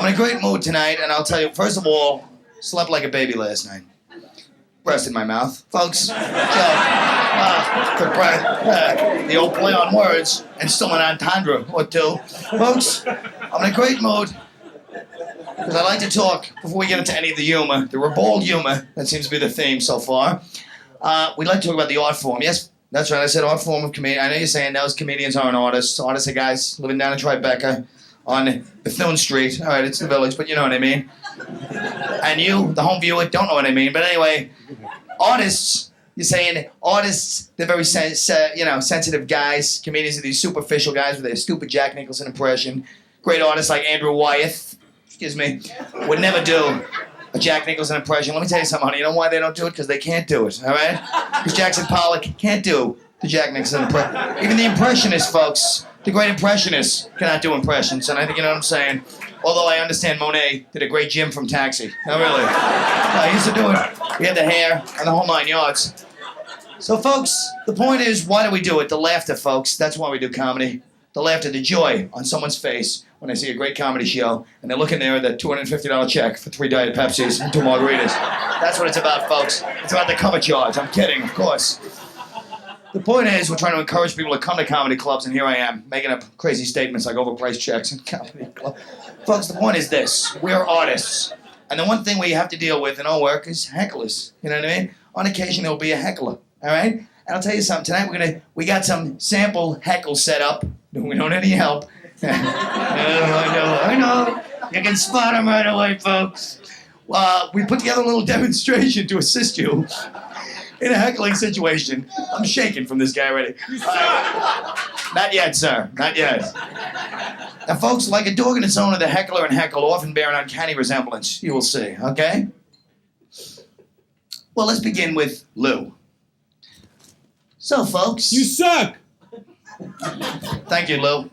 I'm in a great mood tonight, and I'll tell you, first of all, slept like a baby last night. Breast in my mouth. Folks, good breath. The old play on words, and still an entendre or two. Folks, I'm in a great mood, because I like to talk, before we get into any of the humor, the ribald humor, that seems to be the theme so far. We'd like to talk about the art form. Yes, that's right, I said art form of comedian. I know you're saying those comedians aren't artists. Artists are guys living down in Tribeca on Bethune Street. All right, it's the village, but you know what I mean. And you, the home viewer, don't know what I mean. But anyway, artists, you're saying artists, they're very sensitive guys. Comedians are these superficial guys with their stupid Jack Nicholson impression. Great artists like Andrew Wyeth, would never do a Jack Nicholson impression. Let me tell you something, honey. You know why they don't do it? Because they can't do it, all right? Because Jackson Pollock can't do the Jack Nicholson impression. Even the impressionists, folks, the great impressionists cannot do impressions, and I think you know what I'm saying. Although I understand Monet did a great Jim from Taxi. No, really. No, he used to do it. He had the hair and the whole 9 yards. So, folks, the point is, why do we do it? The laughter, folks. That's why we do comedy. The laughter, the joy on someone's face when they see a great comedy show and they're looking there at that $250 check for 3 Diet Pepsis and 2 margaritas. That's what it's about, folks. It's about the cover charge. I'm kidding, of course. The point is, we're trying to encourage people to come to comedy clubs, and here I am, making up crazy statements like overpriced checks and comedy club. Folks, the point is this. We are artists. And the one thing we have to deal with in our work is hecklers. You know what I mean? On occasion, there'll be a heckler, all right? And I'll tell you something. Tonight, we got some sample heckles set up. We don't need any help. I know. You can spot them right away, folks. We put together a little demonstration to assist you in a heckling situation. I'm shaking from this guy already. Not yet, sir. Not yet. Now, folks, like a dog and its owner, the heckler and heckle often bear an uncanny resemblance. You will see, okay? Well, let's begin with Lou. So, folks... You suck! Thank you, Lou.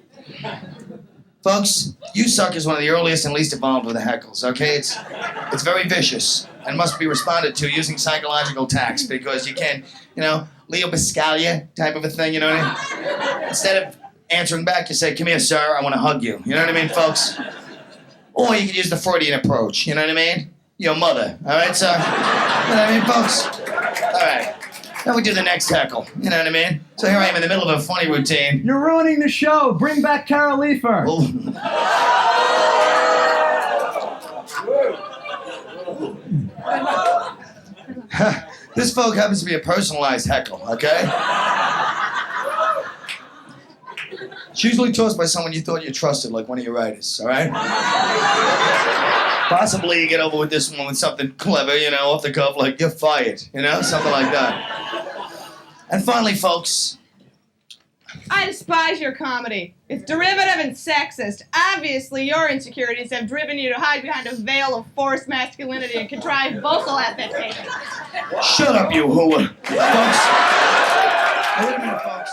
Folks, you suck is one of the earliest and least evolved of the heckles, okay? It's very vicious and must be responded to using psychological tactics because you can, Leo Biscaglia type of a thing, you know what I mean? Instead of answering back, you say, come here, sir, I want to hug you. You know what I mean, folks? Or you could use the Freudian approach, you know what I mean? Your mother, all right, sir? You know what I mean, folks? All right. Now we do the next heckle, you know what I mean? So here I am in the middle of a funny routine. You're ruining the show. Bring back Carol Leifer. Oh. This folk happens to be a personalized heckle, okay? It's usually tossed by someone you thought you trusted, like one of your writers, all right? Possibly you get over with this one with something clever, off the cuff, like you're fired, something like that. And finally, folks... I despise your comedy. It's derivative and sexist. Obviously, your insecurities have driven you to hide behind a veil of forced masculinity and contrived vocal affectation. Shut up, you hooer. Folks. Wait a minute, folks.